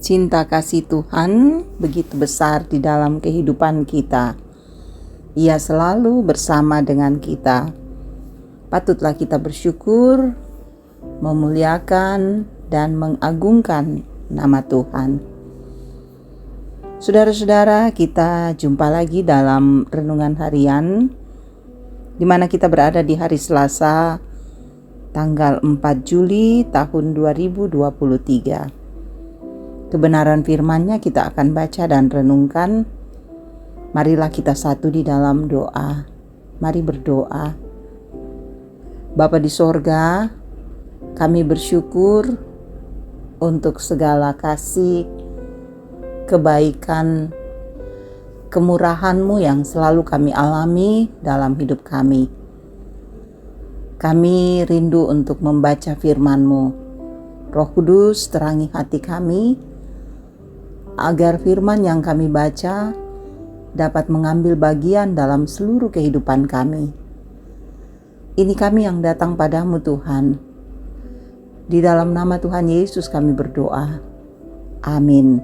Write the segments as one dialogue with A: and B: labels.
A: Cinta kasih Tuhan begitu besar di dalam kehidupan kita. Ia selalu bersama dengan kita. Patutlah kita bersyukur, memuliakan, dan mengagungkan nama Tuhan. Saudara-saudara, kita jumpa lagi dalam renungan harian, di mana kita berada di hari Selasa, tanggal 4 Juli tahun 2023. Kebenaran firman-Nya kita akan baca dan renungkan. Marilah kita satu di dalam doa. Mari berdoa. Bapa di sorga, kami bersyukur untuk segala kasih, kebaikan, kemurahan-Mu yang selalu kami alami dalam hidup kami. Kami rindu untuk membaca firman-Mu. Roh Kudus, terangi hati kami, agar firman yang kami baca dapat mengambil bagian dalam seluruh kehidupan kami. Ini kami yang datang padamu Tuhan. Di dalam nama Tuhan Yesus kami berdoa. Amin.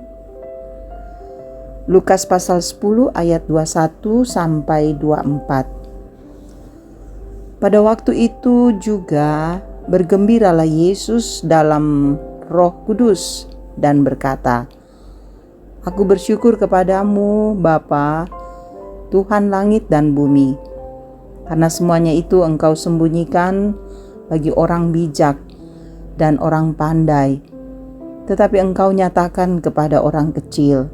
A: Lukas pasal 10 ayat 21 sampai 24. Pada waktu itu juga bergembiralah Yesus dalam Roh Kudus dan berkata, Aku bersyukur kepadamu, Bapa, Tuhan langit dan bumi, karena semuanya itu Engkau sembunyikan bagi orang bijak dan orang pandai, tetapi Engkau nyatakan kepada orang kecil.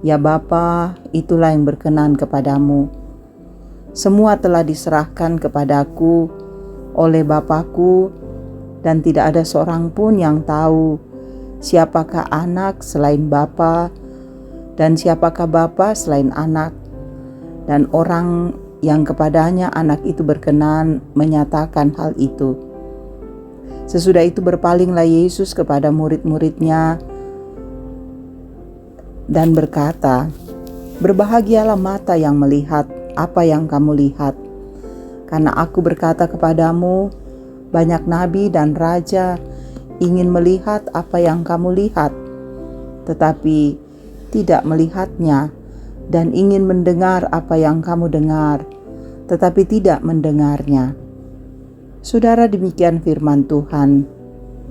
A: Ya Bapa, itulah yang berkenan kepadamu. Semua telah diserahkan kepadaku oleh Bapakku, dan tidak ada seorang pun yang tahu siapakah anak selain Bapa, dan siapakah Bapa selain anak, dan orang yang kepadanya anak itu berkenan menyatakan hal itu. Sesudah itu berpalinglah Yesus kepada murid-murid-Nya dan berkata, Berbahagialah mata yang melihat apa yang kamu lihat, karena aku berkata kepadamu, banyak nabi dan raja ingin melihat apa yang kamu lihat, tetapi tidak melihatnya, dan ingin mendengar apa yang kamu dengar, tetapi tidak mendengarnya. Saudara, demikian firman Tuhan.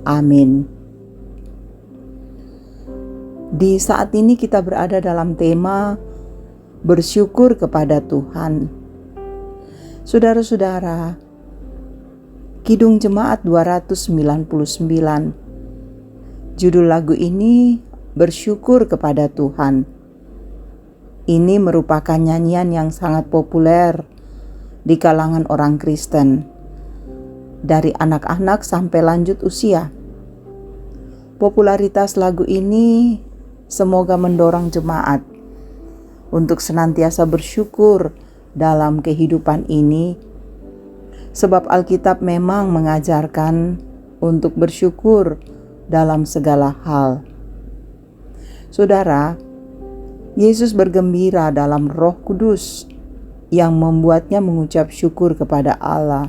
A: Amin. Di saat ini kita berada dalam tema bersyukur kepada Tuhan. Saudara-saudara, Kidung Jemaat 299. Judul lagu ini Bersyukur kepada Tuhan. Ini merupakan nyanyian yang sangat populer di kalangan orang Kristen, dari anak-anak sampai lanjut usia. Popularitas lagu ini semoga mendorong jemaat untuk senantiasa bersyukur dalam kehidupan ini, sebab Alkitab memang mengajarkan untuk bersyukur dalam segala hal. Saudara, Yesus bergembira dalam Roh Kudus yang membuatnya mengucap syukur kepada Allah.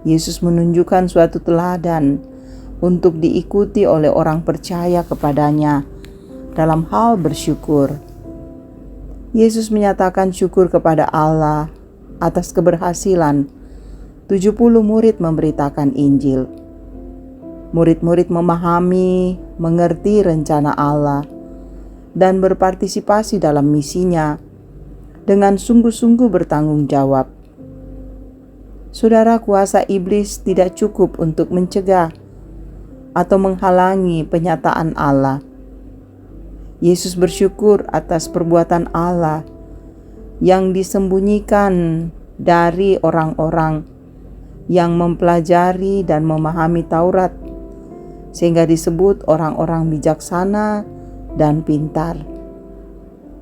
A: Yesus menunjukkan suatu teladan untuk diikuti oleh orang percaya kepadanya dalam hal bersyukur. Yesus menyatakan syukur kepada Allah atas keberhasilan 70 murid memberitakan Injil. Murid-murid memahami, mengerti rencana Allah, dan berpartisipasi dalam misinya dengan sungguh-sungguh bertanggung jawab. Saudara, kuasa iblis tidak cukup untuk mencegah atau menghalangi penyataan Allah. Yesus bersyukur atas perbuatan Allah yang disembunyikan dari orang-orang yang mempelajari dan memahami Taurat, sehingga disebut orang-orang bijaksana dan pintar.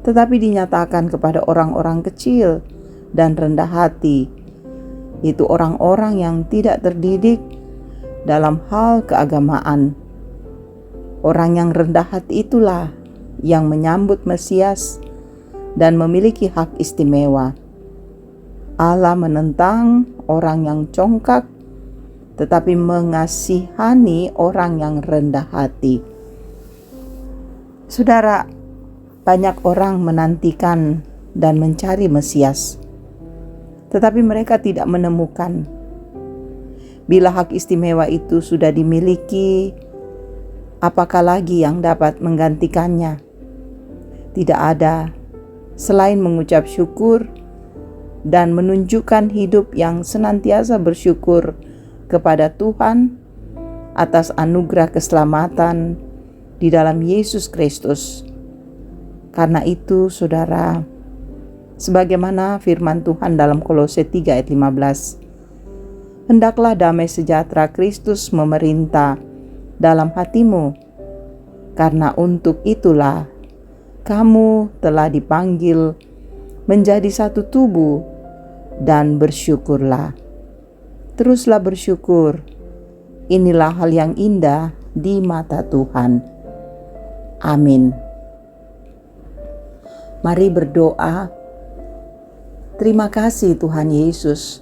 A: Tetapi dinyatakan kepada orang-orang kecil dan rendah hati, yaitu orang-orang yang tidak terdidik dalam hal keagamaan. Orang yang rendah hati itulah yang menyambut Mesias dan memiliki hak istimewa. Allah menentang orang yang congkak, tetapi mengasihani orang yang rendah hati. Saudara, banyak orang menantikan dan mencari Mesias, tetapi mereka tidak menemukan. Bila hak istimewa itu sudah dimiliki, apakah lagi yang dapat menggantikannya? Tidak ada selain mengucap syukur dan menunjukkan hidup yang senantiasa bersyukur kepada Tuhan atas anugerah keselamatan di dalam Yesus Kristus. Karena itu, saudara, sebagaimana firman Tuhan dalam Kolose 3 ayat 15, hendaklah damai sejahtera Kristus memerintah dalam hatimu, karena untuk itulah kamu telah dipanggil menjadi satu tubuh, dan bersyukurlah. Teruslah bersyukur, inilah hal yang indah di mata Tuhan. Amin. Mari berdoa. Terima kasih Tuhan Yesus,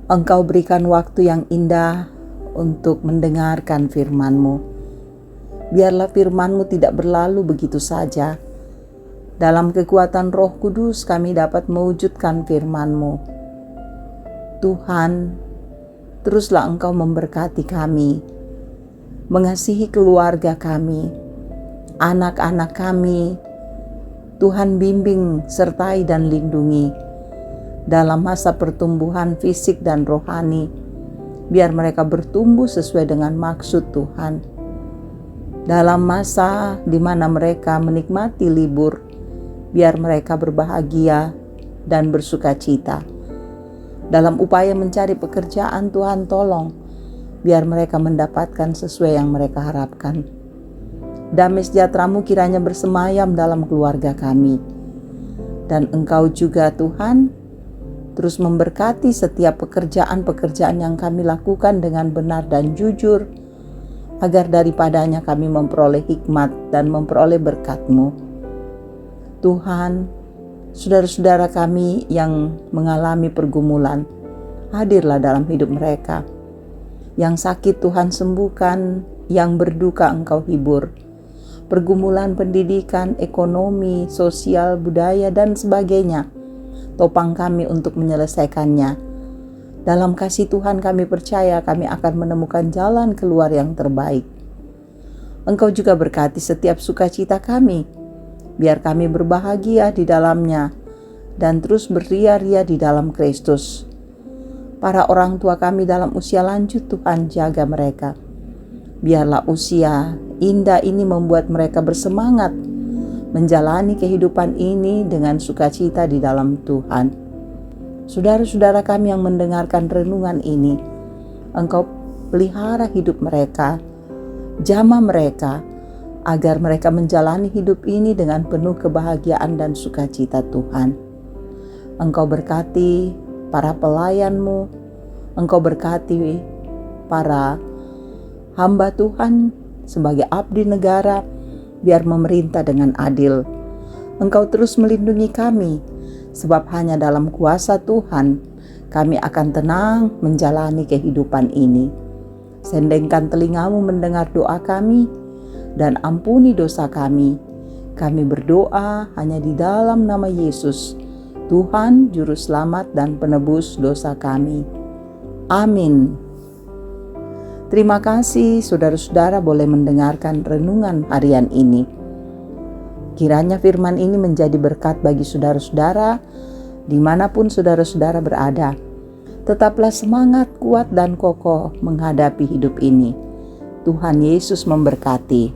A: Engkau berikan waktu yang indah untuk mendengarkan firman-Mu. Biarlah firman-Mu tidak berlalu begitu saja. Dalam kekuatan Roh Kudus kami dapat mewujudkan firman-Mu. Tuhan, teruslah Engkau memberkati kami, mengasihi keluarga kami, anak-anak kami. Tuhan bimbing, sertai dan lindungi dalam masa pertumbuhan fisik dan rohani. Biar mereka bertumbuh sesuai dengan maksud Tuhan. Dalam masa di mana mereka menikmati libur, biar mereka berbahagia dan bersukacita. Dalam upaya mencari pekerjaan, Tuhan tolong, biar mereka mendapatkan sesuai yang mereka harapkan. Damai sejahtera-Mu kiranya bersemayam dalam keluarga kami. Dan Engkau juga Tuhan, terus memberkati setiap pekerjaan-pekerjaan yang kami lakukan dengan benar dan jujur, agar daripadanya kami memperoleh hikmat dan memperoleh berkat-Mu. Tuhan, saudara-saudara kami yang mengalami pergumulan, hadirlah dalam hidup mereka. Yang sakit Tuhan sembuhkan, yang berduka Engkau hibur. Pergumulan pendidikan, ekonomi, sosial, budaya, dan sebagainya, topang kami untuk menyelesaikannya. Dalam kasih Tuhan kami percaya kami akan menemukan jalan keluar yang terbaik. Engkau juga berkati setiap sukacita kami, biar kami berbahagia di dalamnya dan terus beria-ria di dalam Kristus. Para orang tua kami dalam usia lanjut, Tuhan jaga mereka. Biarlah usia indah ini membuat mereka bersemangat menjalani kehidupan ini dengan sukacita di dalam Tuhan. Saudara-saudara kami yang mendengarkan renungan ini, Engkau pelihara hidup mereka, jamah mereka, agar mereka menjalani hidup ini dengan penuh kebahagiaan dan sukacita Tuhan. Engkau berkati para pelayan-Mu, Engkau berkati para hamba Tuhan sebagai abdi negara, biar memerintah dengan adil. Engkau terus melindungi kami, sebab hanya dalam kuasa Tuhan kami akan tenang menjalani kehidupan ini. Sendengkan telinga-Mu mendengar doa kami, dan ampuni dosa kami. Kami berdoa hanya di dalam nama Yesus, Tuhan Juru Selamat dan Penebus dosa kami. Amin. Terima kasih saudara-saudara boleh mendengarkan renungan harian ini. Kiranya firman ini menjadi berkat bagi saudara-saudara dimanapun saudara-saudara berada. Tetaplah semangat, kuat dan kokoh menghadapi hidup ini. Tuhan Yesus memberkati.